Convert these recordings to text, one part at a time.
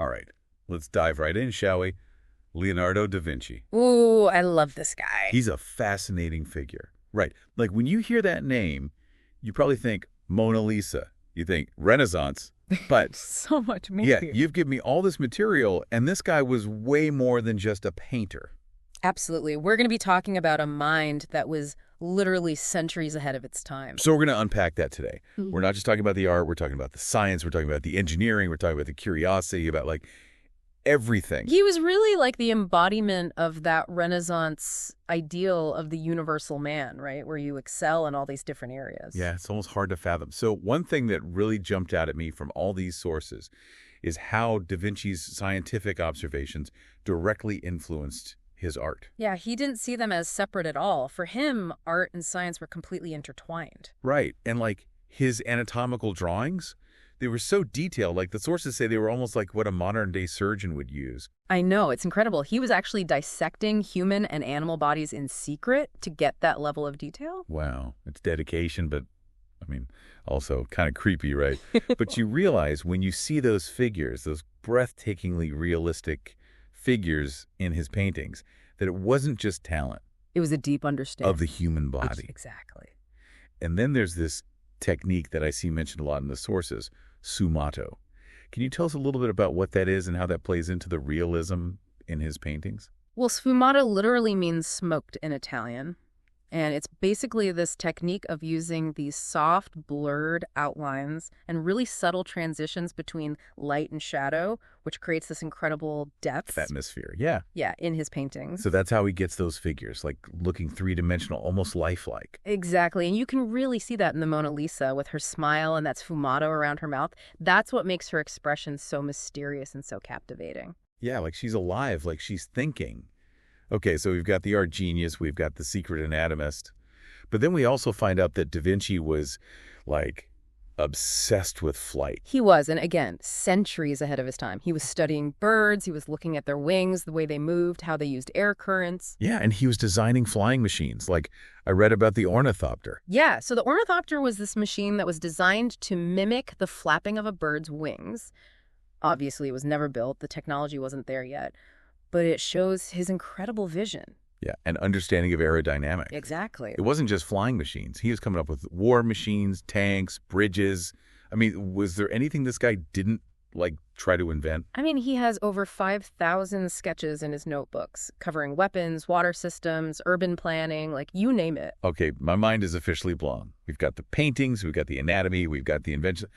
All right, let's dive right in, shall we? Leonardo da Vinci. Ooh, I love this guy. He's a fascinating figure. Right. Like when you hear that name, you probably think Mona Lisa. You think Renaissance. But So much yeah, maybe. you've given me all this material, and this guy was way more than just a painter. Absolutely. We're going to be talking about a mind that was literally centuries ahead of its time. So we're going to unpack that today. We're not just talking about the art, we're talking about the science, we're talking about the engineering, we're talking about the curiosity, about like everything. He was really like the embodiment of that Renaissance ideal of the universal man, right? Where you excel in all these different areas. Yeah, it's almost hard to fathom. So one thing that really jumped out at me from all these sources is how Da Vinci's scientific observations directly influenced his art. Yeah, he didn't see them as separate at all. For him, art and science were completely intertwined. Right. And like his anatomical drawings, they were so detailed. Like the sources say they were almost like what a modern-day surgeon would use. I know, it's incredible. He was actually dissecting human and animal bodies in secret to get that level of detail. Wow. It's dedication, but I mean, also kind of creepy, right? But you realize when you see those figures, those breathtakingly realistic figures in his paintings, that it wasn't just talent It was a deep understanding of the human body. Exactly. And then there's this technique that I see mentioned a lot in the sources, Sfumato. Can you tell us a little bit about what that is and how that plays into the realism in his paintings? Well, sfumato literally means smoked in Italian. And it's basically this technique of using these soft, blurred outlines and really subtle transitions between light and shadow, which creates this incredible depth. Atmosphere, yeah. Yeah, in his paintings. So that's how he gets those figures, like looking three-dimensional, almost lifelike. Exactly. And you can really see that in the Mona Lisa with her smile and that sfumato around her mouth. That's what makes her expression so mysterious and so captivating. Yeah, like she's alive, like she's thinking. Okay, so we've got the art genius, we've got the secret anatomist. But then we also find out that Da Vinci was, like, obsessed with flight. He was, and again, centuries ahead of his time. He was studying birds, he was looking at their wings, the way they moved, how they used air currents. Yeah, and he was designing flying machines. Like, I read about the ornithopter. Yeah, so the ornithopter was this machine that was designed to mimic the flapping of a bird's wings. Obviously, it was never built. The technology wasn't there yet. But it shows his incredible vision. Yeah, and understanding of aerodynamics. Exactly. It wasn't just flying machines. He was coming up with war machines, tanks, bridges. I mean, was there anything this guy didn't, like, try to invent? I mean, he has over 5,000 sketches in his notebooks, covering weapons, water systems, urban planning, like you name it. Okay, my mind is officially blown. We've got the paintings, we've got the anatomy, we've got the invention.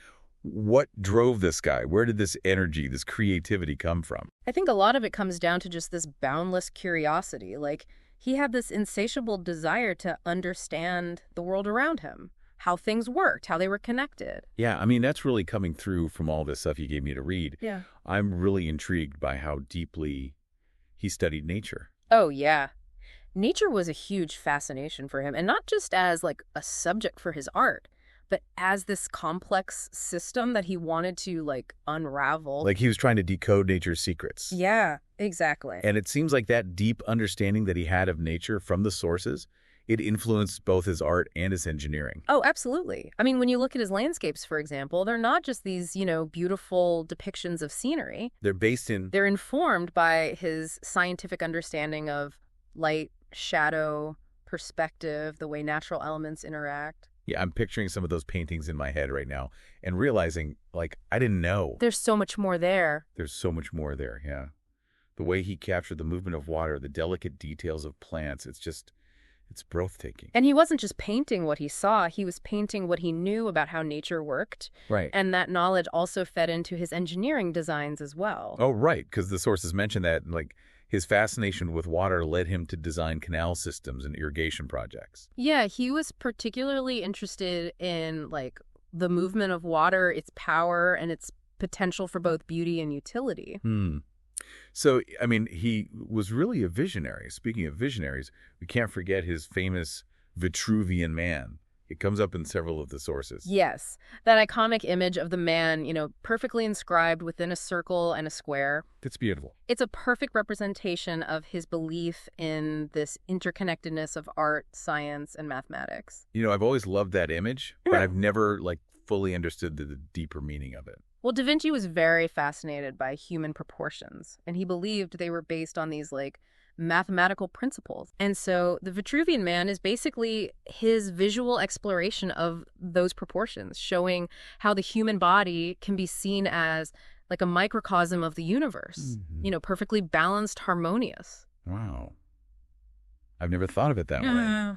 What drove this guy? Where did this energy, this creativity come from? I think a lot of it comes down to just this boundless curiosity. Like, he had this insatiable desire to understand the world around him, how things worked, how they were connected. Yeah, I mean, that's really coming through from all this stuff you gave me to read. Yeah. I'm really intrigued by how deeply he studied nature. Oh, yeah. Nature was a huge fascination for him, and not just as, like, a subject for his art, but as this complex system that he wanted to, like, unravel. Like he was trying to decode nature's secrets. Yeah, exactly. And it seems like that deep understanding that he had of nature from the sources, it influenced both his art and his engineering. Oh, absolutely. I mean, when you look at his landscapes, for example, they're not just these, beautiful depictions of scenery. They're based in... They're informed by his scientific understanding of light, shadow, perspective, the way natural elements interact. Yeah, I'm picturing some of those paintings in my head right now and realizing, like, I didn't know. There's so much more there. There's so much more there, yeah. The way he captured the movement of water, the delicate details of plants, it's breathtaking. And he wasn't just painting what he saw, he was painting what he knew about how nature worked. Right. And that knowledge also fed into his engineering designs as well. Oh, right, because the sources mention that, like, his fascination with water led him to design canal systems and irrigation projects. Yeah, he was particularly interested in, like, the movement of water, its power, and its potential for both beauty and utility. So, I mean, he was really a visionary. Speaking of visionaries, we can't forget his famous Vitruvian Man. It comes up in several of the sources. Yes, that iconic image of the man, perfectly inscribed within a circle and a square. It's beautiful. It's a perfect representation of his belief in this interconnectedness of art, science, and mathematics. I've always loved that image, but I've never, like, fully understood the deeper meaning of it. Well, Da Vinci was very fascinated by human proportions, and he believed they were based on these, like, mathematical principles. And so the Vitruvian Man is basically his visual exploration of those proportions, showing how the human body can be seen as like a microcosm of the universe, perfectly balanced, harmonious. Wow. I've never thought of it that way. Yeah.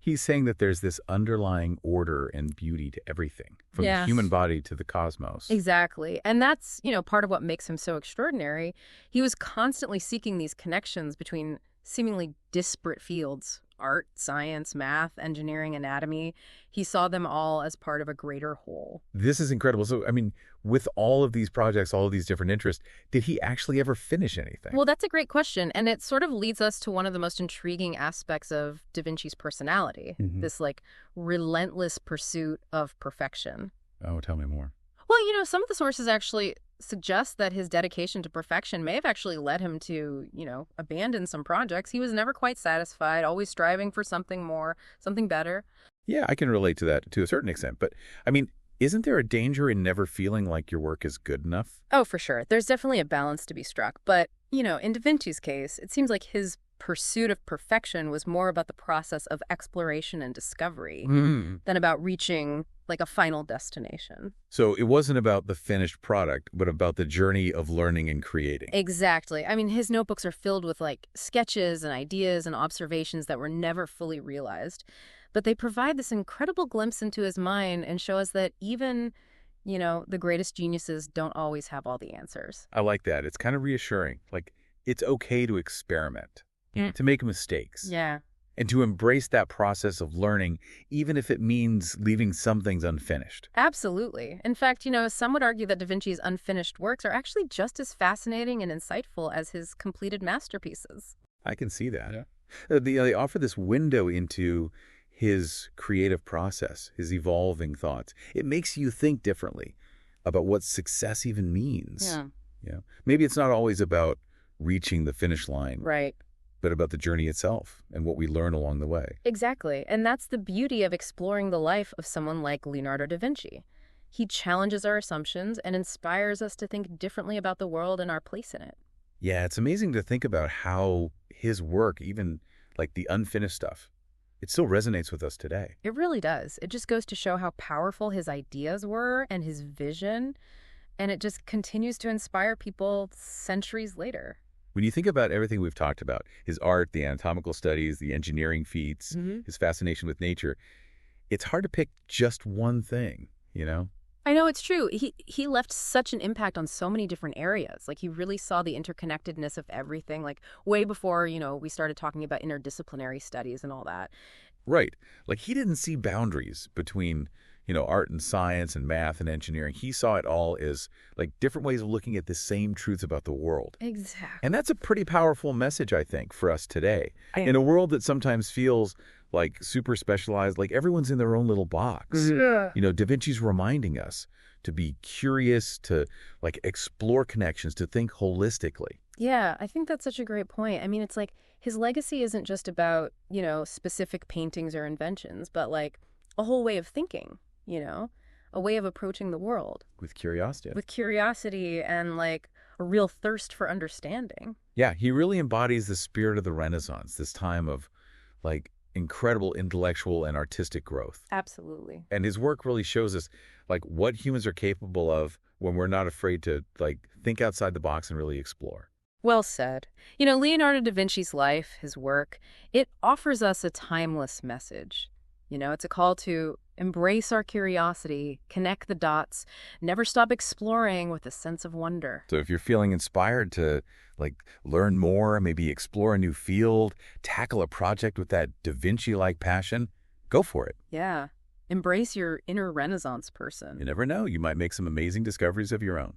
He's saying that there's this underlying order and beauty to everything, from the human body to the cosmos. Exactly. And that's, part of what makes him so extraordinary. He was constantly seeking these connections between seemingly disparate fields: art, science, math, engineering, anatomy. He saw them all as part of a greater whole. This is incredible. So, I mean, with all of these projects, all of these different interests, did he actually ever finish anything? Well, that's a great question. And it sort of leads us to one of the most intriguing aspects of Da Vinci's personality, this like relentless pursuit of perfection. Oh, tell me more. Well, some of the sources actually suggest that his dedication to perfection may have actually led him to, abandon some projects. He was never quite satisfied, always striving for something more, something better. Yeah, I can relate to that to a certain extent. But, I mean, isn't there a danger in never feeling like your work is good enough? Oh, for sure. There's definitely a balance to be struck. But, in Da Vinci's case, it seems like his pursuit of perfection was more about the process of exploration and discovery than about reaching like a final destination. So it wasn't about the finished product, but about the journey of learning and creating. Exactly. I mean, his notebooks are filled with like sketches and ideas and observations that were never fully realized. But they provide this incredible glimpse into his mind and show us that even, the greatest geniuses don't always have all the answers. I like that. It's kind of reassuring. Like, it's okay to experiment, to make mistakes. Yeah. And to embrace that process of learning, even if it means leaving some things unfinished. Absolutely. In fact, some would argue that Da Vinci's unfinished works are actually just as fascinating and insightful as his completed masterpieces. I can see that. Yeah. They offer this window into his creative process, his evolving thoughts. It makes you think differently about what success even means. Yeah. Maybe it's not always about reaching the finish line. Right. But about the journey itself and what we learn along the way. Exactly. And that's the beauty of exploring the life of someone like Leonardo da Vinci. He challenges our assumptions and inspires us to think differently about the world and our place in it. Yeah, it's amazing to think about how his work, even like the unfinished stuff, it still resonates with us today. It really does. It just goes to show how powerful his ideas were and his vision, and it just continues to inspire people centuries later. When you think about everything we've talked about, his art, the anatomical studies, the engineering feats, his fascination with nature, it's hard to pick just one thing, I know, it's true. He left such an impact on so many different areas. Like, he really saw the interconnectedness of everything, like way before, we started talking about interdisciplinary studies and all that. Right. Like, he didn't see boundaries between, art and science and math and engineering. He saw it all as like different ways of looking at the same truths about the world. Exactly. And that's a pretty powerful message, I think, for us today. In a world that sometimes feels like super specialized, like everyone's in their own little box. Da Vinci's reminding us to be curious, to like explore connections, to think holistically. Yeah, I think that's such a great point. I mean, it's like his legacy isn't just about, specific paintings or inventions, but like a whole way of thinking, a way of approaching the world. With curiosity. With curiosity and like a real thirst for understanding. Yeah, he really embodies the spirit of the Renaissance, this time of like incredible intellectual and artistic growth. Absolutely. And his work really shows us like what humans are capable of when we're not afraid to like think outside the box and really explore. Well said. Leonardo da Vinci's life, his work, it offers us a timeless message. It's a call to embrace our curiosity, connect the dots, never stop exploring with a sense of wonder. So if you're feeling inspired to like learn more, maybe explore a new field, tackle a project with that Da Vinci-like passion, go for it. Yeah. Embrace your inner Renaissance person. You never know. You might make some amazing discoveries of your own.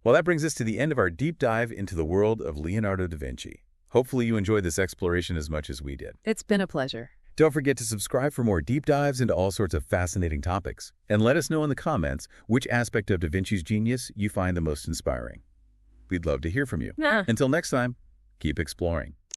Well, that brings us to the end of our deep dive into the world of Leonardo da Vinci. Hopefully you enjoyed this exploration as much as we did. It's been a pleasure. Don't forget to subscribe for more deep dives into all sorts of fascinating topics. And let us know in the comments which aspect of Da Vinci's genius you find the most inspiring. We'd love to hear from you. Until next time, keep exploring.